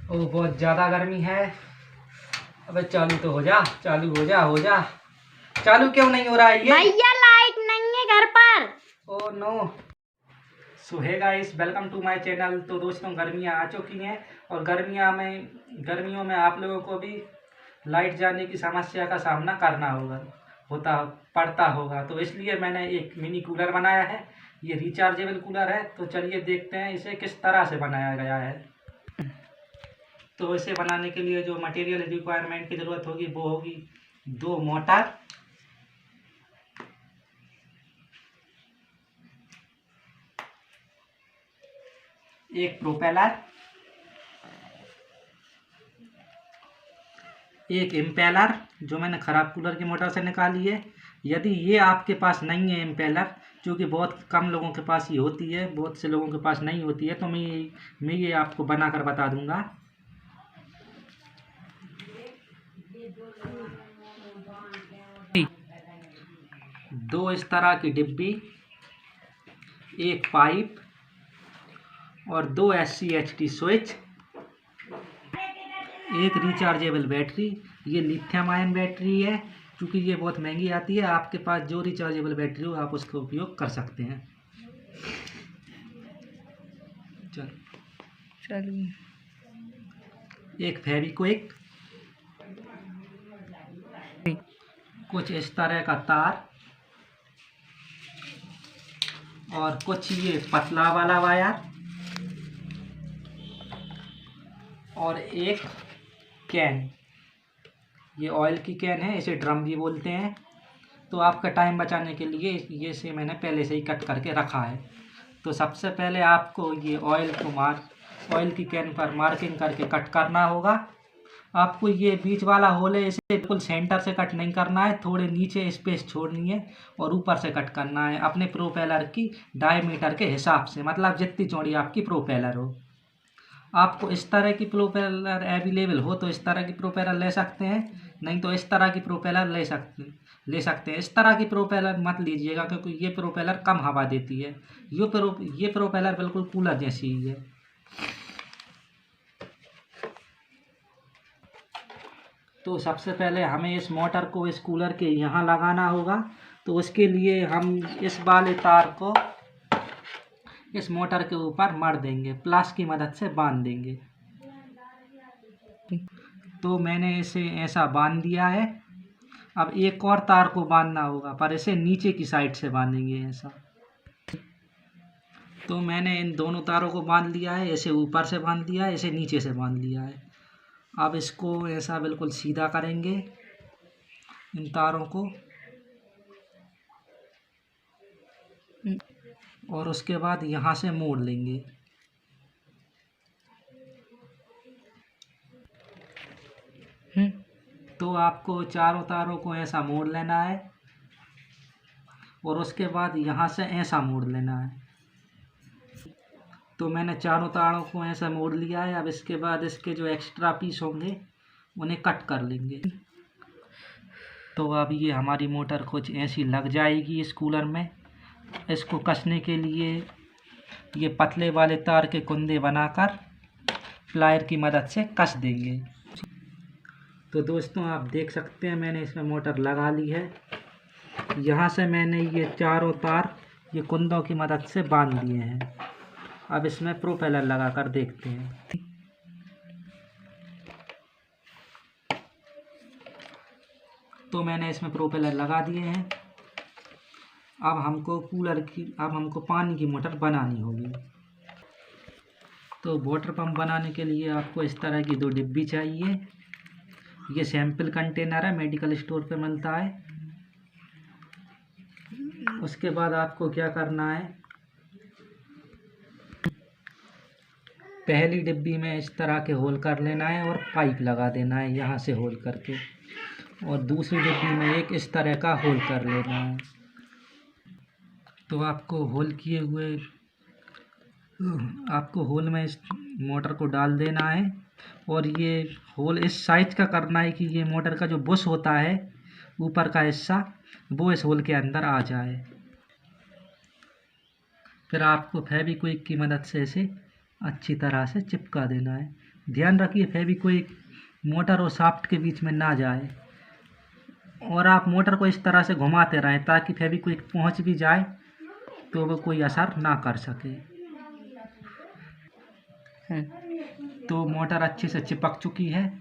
ओ बहुत ज़्यादा गर्मी है। अबे चालू तो हो जा, चालू हो जा, हो जा। चालू क्यों नहीं हो रहा है ये? भैया लाइट नहीं है घर पर। Oh no. So hey guys, welcome to my channel. तो दोस्तों, गर्मियाँ आ चुकी हैं और गर्मियों में आप लोगों को भी लाइट जाने की समस्या का सामना करना पड़ता होगा। तो इसलिए मैंने एक मिनी कूलर बनाया है। ये रिचार्जेबल कूलर है। तो चलिए देखते हैं इसे किस तरह से बनाया गया है। तो इसे बनाने के लिए जो मटेरियल रिक्वायरमेंट की ज़रूरत होगी वो होगी 2 मोटर, एक प्रोपेलर, एक इम्पेलर जो मैंने ख़राब कूलर की मोटर से निकाली है। यदि ये आपके पास नहीं है इम्पेलर, क्योंकि बहुत कम लोगों के पास ये होती है, बहुत से लोगों के पास नहीं होती है, तो मैं ये आपको बनाकर बता दूंगा। दो इस तरह की डिब्बी, एक पाइप और 2 SCHT स्विच, एक रिचार्जेबल बैटरी। ये लिथियम आयन बैटरी है। क्योंकि ये बहुत महंगी आती है, आपके पास जो रिचार्जेबल बैटरी हो आप उसका उपयोग कर सकते हैं। चलिए, एक फेविक्विक, कुछ इस तरह का तार और कुछ ये पतला वाला वायर और एक कैन। ये ऑयल की कैन है, इसे ड्रम भी बोलते हैं। तो आपका टाइम बचाने के लिए ये से मैंने पहले से ही कट करके रखा है। तो सबसे पहले आपको ये ऑयल की कैन पर मार्किंग करके कट करना होगा। आपको ये बीच वाला होल है, इसे बिल्कुल सेंटर से कट नहीं करना है, थोड़े नीचे स्पेस छोड़नी है और ऊपर से कट करना है अपने प्रोपेलर की डायमीटर के हिसाब से, मतलब जितनी चौड़ी आपकी प्रोपेलर हो। आपको इस तरह की प्रोपेलर अवेलेबल हो तो इस तरह की प्रोपेलर ले सकते हैं, नहीं तो इस तरह की प्रोपेलर ले सकते हैं। इस तरह की प्रोपेलर मत लीजिएगा, क्योंकि ये प्रोपेलर कम हवा देती है। ये प्रोपेलर बिल्कुल कूलर जैसी ही है। तो सबसे पहले हमें इस मोटर को इस कूलर के यहाँ लगाना होगा। तो उसके लिए हम इस वाले तार को इस मोटर के ऊपर मर देंगे, प्लास की मदद से बांध देंगे। तो मैंने इसे ऐसा बांध दिया है। अब एक और तार को बांधना होगा, पर इसे नीचे की साइड से बांधेंगे ऐसा। तो मैंने इन दोनों तारों को बांध लिया है, इसे ऊपर से बांध दिया है, इसे नीचे से बांध लिया है। अब इसको ऐसा बिल्कुल सीधा करेंगे, इन तारों को, और उसके बाद यहाँ से मोड़ लेंगे। तो आपको चारों तारों को ऐसा मोड़ लेना है और उसके बाद यहाँ से ऐसा मोड़ लेना है। तो मैंने चारों तारों को ऐसा मोड़ लिया है। अब इसके बाद इसके जो एक्स्ट्रा पीस होंगे उन्हें कट कर लेंगे। तो अब ये हमारी मोटर कुछ ऐसी लग जाएगी इस कूलर में। इसको कसने के लिए ये पतले वाले तार के कुंदे बनाकर प्लायर की मदद से कस देंगे। तो दोस्तों, आप देख सकते हैं मैंने इसमें मोटर लगा ली है। यहाँ से मैंने ये चारों तार ये कुंदों की मदद से बांध लिए हैं। अब इसमें प्रोपेलर लगा कर देखते हैं। तो मैंने इसमें प्रोपेलर लगा दिए हैं। अब हमको पानी की मोटर बनानी होगी। तो वाटर पंप बनाने के लिए आपको इस तरह की 2 डिब्बी चाहिए। ये सैंपल कंटेनर है, मेडिकल स्टोर पे मिलता है। उसके बाद आपको क्या करना है, पहली डिब्बी में इस तरह के होल कर लेना है और पाइप लगा देना है यहाँ से होल करके, और दूसरी डिब्बी में एक इस तरह का होल कर लेना है। तो आपको होल में इस मोटर को डाल देना है और ये होल इस साइज का करना है कि ये मोटर का जो बुश होता है ऊपर का हिस्सा, वो इस होल के अंदर आ जाए। फिर आपको फेविक्विक की मदद से इसे अच्छी तरह से चिपका देना है। ध्यान रखिए फेविक्विक मोटर और शाफ्ट के बीच में ना जाए, और आप मोटर को इस तरह से घुमाते रहें ताकि फेविक्विक पहुंच भी जाए तो वो कोई असर ना कर सके। तो मोटर अच्छे से चिपक चुकी है,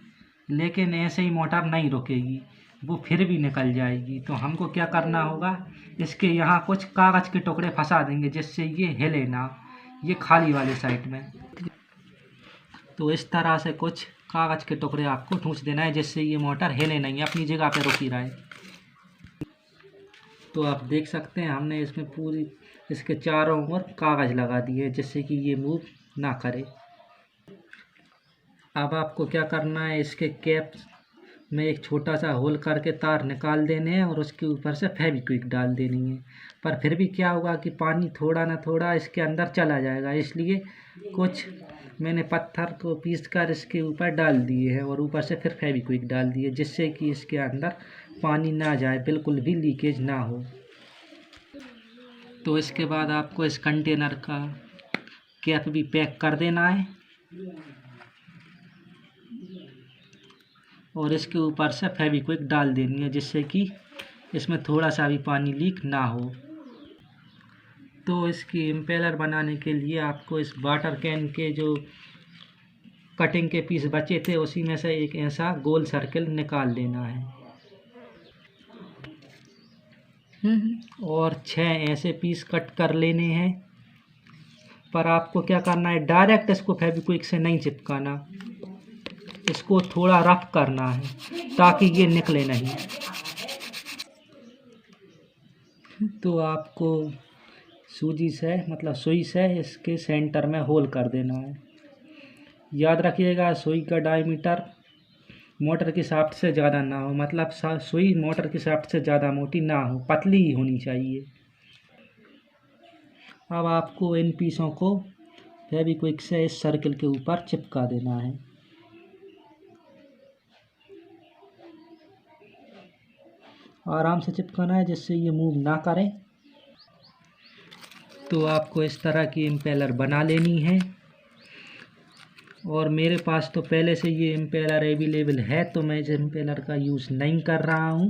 लेकिन ऐसे ही मोटर नहीं रुकेगी, वो फिर भी निकल जाएगी। तो हमको क्या करना होगा, इसके यहाँ कुछ कागज़ के टुकड़े फंसा देंगे जिससे ये हिले ना, ये खाली वाले साइड में। तो इस तरह से कुछ कागज़ के टुकड़े आपको ठूंस देना है जिससे ये मोटर हिले नहीं, अपनी जगह पे रुकी रहे। तो आप देख सकते हैं हमने इसमें पूरी इसके चारों ओर कागज़ लगा दिए जिससे कि ये मूव ना करे। अब आपको क्या करना है, इसके कैप में एक छोटा सा होल करके तार निकाल देने हैं और उसके ऊपर से फेविक्विक डाल देनी है। पर फिर भी क्या होगा कि पानी थोड़ा ना थोड़ा इसके अंदर चला जाएगा, इसलिए कुछ मैंने पत्थर को पीस कर इसके ऊपर डाल दिए हैं और ऊपर से फिर फेविक्विक डाल दिए जिससे कि इसके अंदर पानी ना जाए, बिल्कुल भी लीकेज ना हो। तो इसके बाद आपको इस कंटेनर का कैप भी पैक कर देना है और इसके ऊपर से फेविक्विक डाल देनी है जिससे कि इसमें थोड़ा सा भी पानी लीक ना हो। तो इसकी इम्पेलर बनाने के लिए आपको इस वाटर कैन के जो कटिंग के पीस बचे थे उसी में से एक ऐसा गोल सर्किल निकाल लेना है और 6 ऐसे पीस कट कर लेने हैं। पर आपको क्या करना है, डायरेक्ट इसको फेविक्विक से नहीं चिपकाना, इसको थोड़ा रफ करना है ताकि ये निकले नहीं। तो आपको सूजी से मतलब सुई से इसके सेंटर में होल कर देना है। याद रखिएगा सुई का डायमीटर मोटर की शाफ्ट से ज़्यादा ना हो, मतलब सुई मोटर की शाफ्ट से ज़्यादा मोटी ना हो, पतली ही होनी चाहिए। अब आपको इन पीसों को फेविक्विक से इस सर्किल के ऊपर चिपका देना है। आराम से चिपकाना है जिससे ये मूव ना करे। तो आपको इस तरह की इम्पेलर बना लेनी है और मेरे पास तो पहले से ये इम्पेलर अवेलेबल है तो मैं इस इम्पेलर का यूज़ नहीं कर रहा हूँ।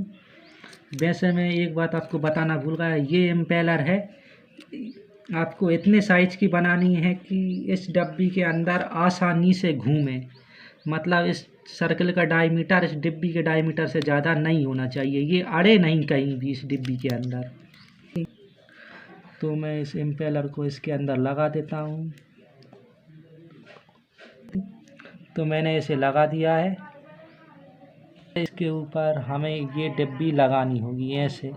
वैसे मैं एक बात आपको बताना भूल गया, ये इम्पेलर है आपको इतने साइज़ की बनानी है कि इस डब्बी के अंदर आसानी से घूमे, मतलब इस सर्कल का डायमीटर इस डिब्बी के डायमीटर से ज़्यादा नहीं होना चाहिए, ये अड़े नहीं कहीं भी इस डिब्बी के अंदर। तो मैं इस इम्पेलर को इसके अंदर लगा देता हूँ। तो मैंने इसे लगा दिया है। इसके ऊपर हमें ये डिब्बी लगानी होगी ऐसे,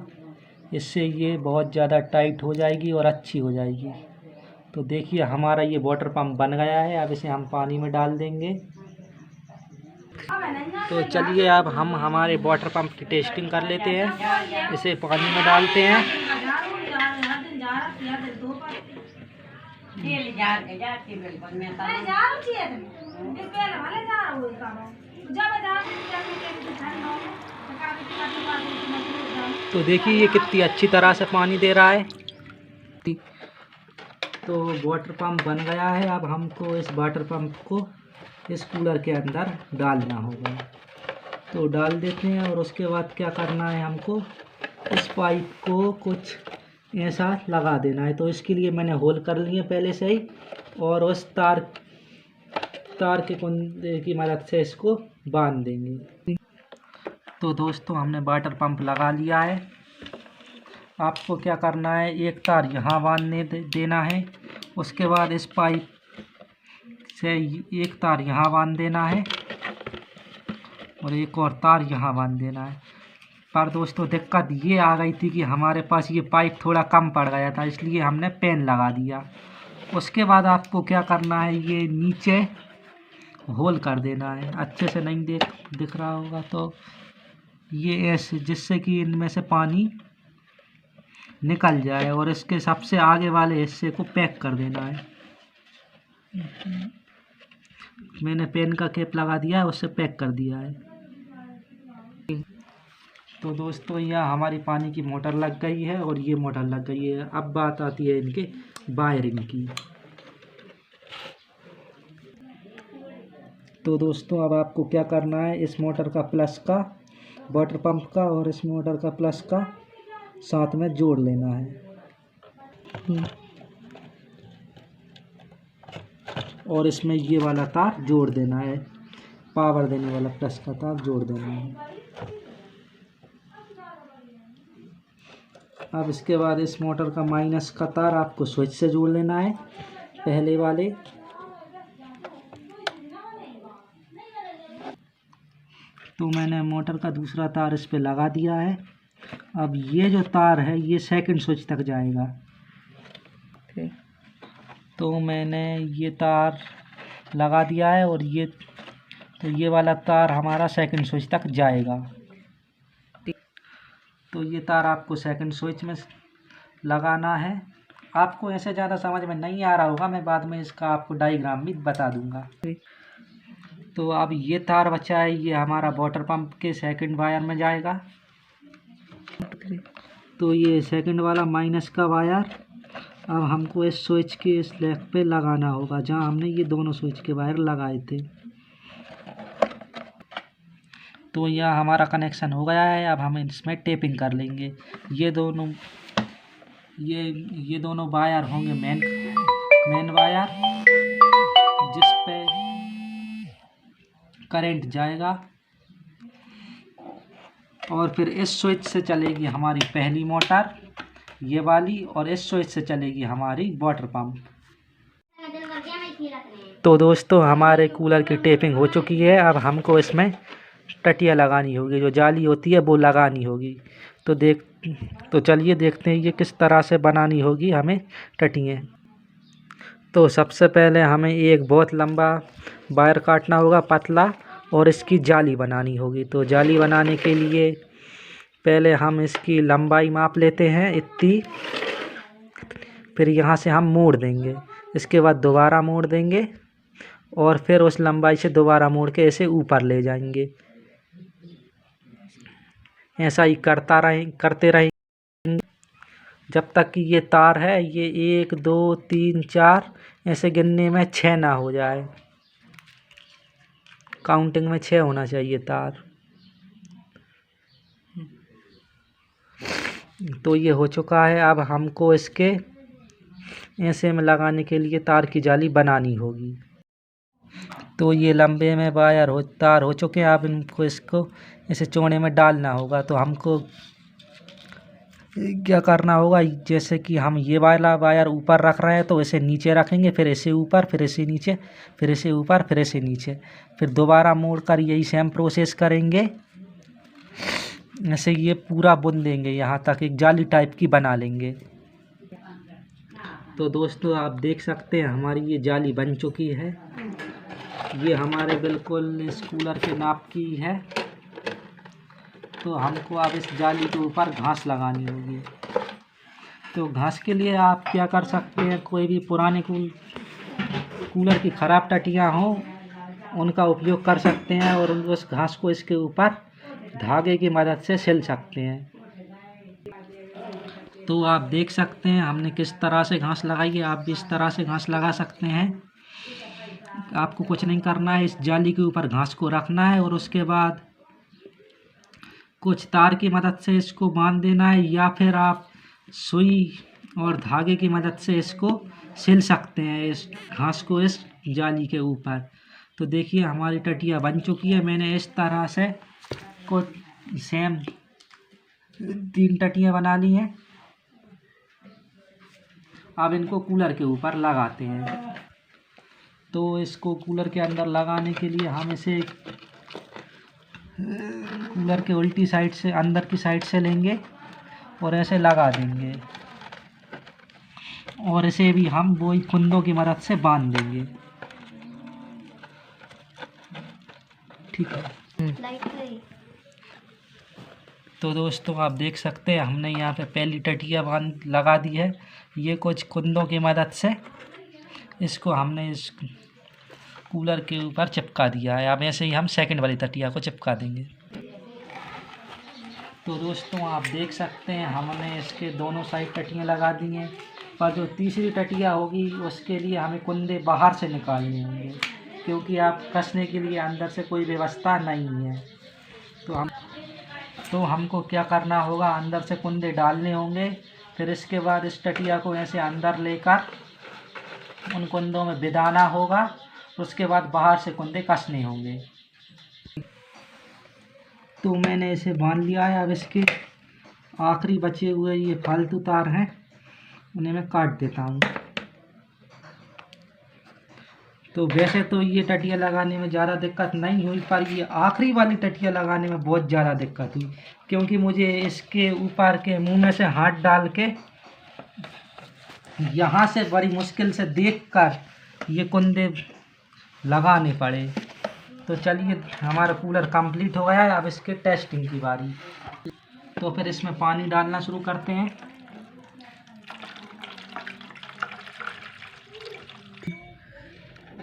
इससे ये बहुत ज़्यादा टाइट हो जाएगी और अच्छी हो जाएगी। तो देखिए हमारा ये वाटर पंप बन गया है। अब इसे हम पानी में डाल देंगे। तो चलिए अब हम हमारे वाटर पंप की टेस्टिंग कर लेते हैं। इसे पानी में डालते हैं। तो देखिए ये कितनी अच्छी तरह से पानी दे रहा है। तो वाटर पंप बन गया है। अब हमको इस वाटर पंप को इस कूलर के अंदर डालना होगा। तो डाल देते हैं और उसके बाद क्या करना है, हमको इस पाइप को कुछ ऐसा लगा देना है। तो इसके लिए मैंने होल कर लिए पहले से ही और उस तार के कुंडे की मदद से इसको बांध देंगे। तो दोस्तों हमने वाटर पंप लगा लिया है। आपको क्या करना है, एक तार यहाँ बांधने देना है, उसके बाद इस पाइप से एक तार यहाँ बांध देना है और एक और तार यहाँ बांध देना है। पर दोस्तों दिक्कत ये आ गई थी कि हमारे पास ये पाइप थोड़ा कम पड़ गया था, इसलिए हमने पेन लगा दिया। उसके बाद आपको क्या करना है, ये नीचे होल कर देना है। अच्छे से नहीं दिख रहा होगा तो ये ऐसे, जिससे कि इनमें से पानी निकल जाए और इसके सबसे आगे वाले हिस्से को पैक कर देना है। मैंने पेन का कैप लगा दिया है, उससे पैक कर दिया है। तो दोस्तों यह हमारी पानी की मोटर लग गई है और ये मोटर लग गई है। अब बात आती है इनके वायरिंग की। तो दोस्तों अब आपको क्या करना है, इस मोटर का प्लस का, वाटर पंप का और इस मोटर का प्लस का साथ में जोड़ लेना है और इसमें ये वाला तार जोड़ देना है, पावर देने वाला प्लस का तार जोड़ देना है। अब इसके बाद इस मोटर का माइनस का तार आपको स्विच से जोड़ लेना है, पहले वाले। तो मैंने मोटर का दूसरा तार इस पे लगा दिया है। अब ये जो तार है ये सेकंड स्विच तक जाएगा। तो मैंने ये तार लगा दिया है और ये वाला तार हमारा सेकंड स्विच तक जाएगा। तो ये तार आपको सेकंड स्विच में लगाना है। आपको ऐसे ज़्यादा समझ में नहीं आ रहा होगा, मैं बाद में इसका आपको डायग्राम भी बता दूंगा। तो अब ये तार बचा है, ये हमारा वाटर पंप के सेकंड वायर में जाएगा। तो ये सेकंड वाला माइनस का वायर अब हमको इस स्विच के इस लेग पे लगाना होगा जहाँ हमने ये दोनों स्विच के वायर लगाए थे। तो यह हमारा कनेक्शन हो गया है। अब हम इसमें टेपिंग कर लेंगे। ये दोनों वायर होंगे मेन वायर, जिस पे करंट जाएगा और फिर इस स्विच से चलेगी हमारी पहली मोटर ये वाली और इस स्विच से चलेगी हमारी वाटर पंप। तो दोस्तों हमारे कूलर की टेपिंग हो चुकी है। अब हमको इसमें टटिया लगानी होगी, जो जाली होती है वो लगानी होगी। तो चलिए देखते हैं ये किस तरह से बनानी होगी हमें टटियाँ। तो सबसे पहले हमें एक बहुत लंबा वायर काटना होगा पतला और इसकी जाली बनानी होगी। तो जाली बनाने के लिए पहले हम इसकी लंबाई माप लेते हैं इतनी, फिर यहाँ से हम मोड़ देंगे, इसके बाद दोबारा मोड़ देंगे और फिर उस लंबाई से दोबारा मोड़ के इसे ऊपर ले जाएंगे। ऐसा ही करते रहेंगे जब तक कि ये तार है ये 1 2 3 4 ऐसे गिनने में 6 ना हो जाए। काउंटिंग में 6 होना चाहिए तार। तो ये हो चुका है। अब हमको इसके ऐसे में लगाने के लिए तार की जाली बनानी होगी। तो ये लंबे में तार हो चुके हैं। अब इसको ऐसे चौड़े में डालना होगा। तो हमको क्या करना होगा, जैसे कि हम ये वाला वायर ऊपर रख रहे हैं तो इसे नीचे रखेंगे, फिर इसे ऊपर, फिर इसे नीचे, फिर इसे ऊपर, फिर इसे नीचे, फिर दोबारा मोड़ कर यही सेम प्रोसेस करेंगे। ऐसे ये पूरा बुन देंगे, यहाँ तक एक जाली टाइप की बना लेंगे। तो दोस्तों आप देख सकते हैं हमारी ये जाली बन चुकी है। ये हमारे बिल्कुल इस कूलर के नाप की है। तो हमको अब इस जाली के ऊपर घास लगानी होगी। तो घास के लिए आप क्या कर सकते हैं, कोई भी पुराने कूलर की ख़राब टटियाँ हों उनका उपयोग कर सकते हैं और उस घास को इसके ऊपर धागे की मदद से सिल सकते हैं। तो आप देख सकते हैं हमने किस तरह से घास लगाई है। आप भी इस तरह से घास लगा सकते हैं। आपको कुछ नहीं करना है, इस जाली के ऊपर घास को रखना है और उसके बाद कुछ तार की मदद से इसको बांध देना है, या फिर आप सुई और धागे की मदद से इसको सिल सकते हैं, इस घास को इस जाली के ऊपर। तो देखिए हमारी टटिया बन चुकी है। मैंने इस तरह से कुछ सेम 3 टटियाँ बना ली हैं। अब इनको कूलर के ऊपर लगाते हैं। तो इसको कूलर के अंदर लगाने के लिए हम इसे कूलर के उल्टी साइड से अंदर की साइड से लेंगे और ऐसे लगा देंगे और इसे भी हम वही कुंदों की मदद से बांध देंगे। ठीक है। तो दोस्तों आप देख सकते हैं हमने यहाँ पे पहली टटिया लगा दी है। ये कुछ कुंदों की मदद से इसको हमने इस कूलर के ऊपर चिपका दिया है। अब ऐसे ही हम सेकंड वाली टटिया को चिपका देंगे। तो दोस्तों आप देख सकते हैं हमने इसके दोनों साइड टटियाँ लगा दी हैं, पर जो तीसरी टटिया होगी उसके लिए हमें कुंदे बाहर से निकालने होंगे, क्योंकि आप कसने के लिए अंदर से कोई व्यवस्था नहीं है। तो हमको क्या करना होगा, अंदर से कुंदे डालने होंगे। फिर इसके बाद इस टटिया को ऐसे अंदर लेकर उन कुंदों में बिदाना होगा। उसके बाद बाहर से कुंदे कसने होंगे। तो मैंने इसे बांध लिया है। अब इसके आखिरी बचे हुए ये फालतू तार हैं, उन्हें मैं काट देता हूँ। तो वैसे तो ये टटिया लगाने में ज़्यादा दिक्कत नहीं हुई, पर ये आखिरी वाली टटिया लगाने में बहुत ज़्यादा दिक्कत हुई, क्योंकि मुझे इसके ऊपर के मुंह में से हाथ डाल के यहाँ से बड़ी मुश्किल से देखकर ये कुंदे लगाने पड़े। तो चलिए, हमारा कूलर कंप्लीट हो गया है। अब इसके टेस्टिंग की बारी। तो फिर इसमें पानी डालना शुरू करते हैं।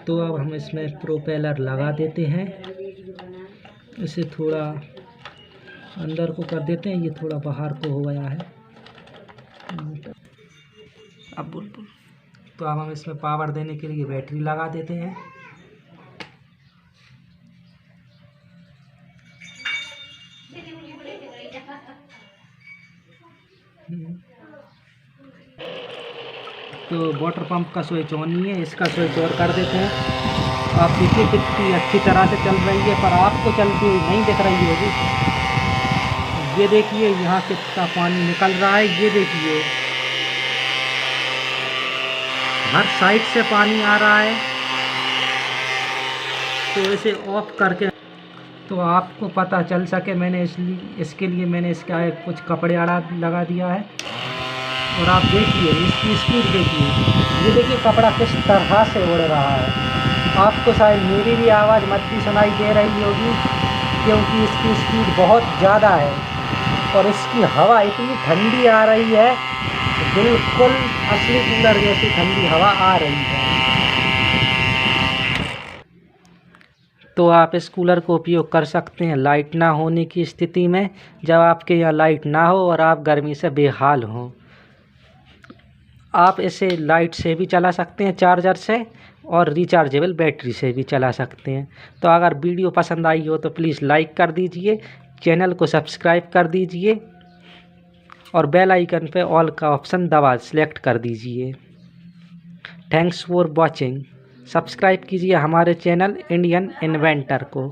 तो अब हम इसमें प्रोपेलर लगा देते हैं। इसे थोड़ा अंदर को कर देते हैं, ये थोड़ा बाहर को हो गया है। अब तो अब हम इसमें पावर देने के लिए बैटरी लगा देते हैं। तो वाटर पंप का स्विच ऑन नहीं है, इसका स्विच और कर देते हैं। आप देखिए कितनी अच्छी तरह से चल रही है, पर आपको चलती हुई नहीं दिख रही होगी। ये देखिए यहाँ कितना पानी निकल रहा है, ये देखिए हर साइड से पानी आ रहा है। तो इसे ऑफ करके, तो आपको पता चल सके, मैंने इसके लिए मैंने इसका कुछ कपड़े आड़ा लगा दिया है। और आप देखिए इसकी स्पीड देखिए, ये देखिए कपड़ा किस तरह से उड़ रहा है। आपको शायद मेरी भी आवाज़ मत्ती सुनाई दे रही होगी, क्योंकि इसकी स्पीड बहुत ज़्यादा है और इसकी हवा इतनी ठंडी आ रही है, बिल्कुल असली कूलर जैसी ठंडी हवा आ रही है। तो आप इस कूलर को उपयोग कर सकते हैं लाइट ना होने की स्थिति में, जब आपके यहाँ लाइट ना हो और आप गर्मी से बेहाल हों। आप इसे लाइट से भी चला सकते हैं, चार्जर से, और रिचार्जेबल बैटरी से भी चला सकते हैं। तो अगर वीडियो पसंद आई हो तो प्लीज़ लाइक कर दीजिए, चैनल को सब्सक्राइब कर दीजिए और बेल आइकन पे ऑल का ऑप्शन दबा सेलेक्ट कर दीजिए। Thanks for watching. सब्सक्राइब कीजिए हमारे चैनल इंडियन इन्वेंटर को।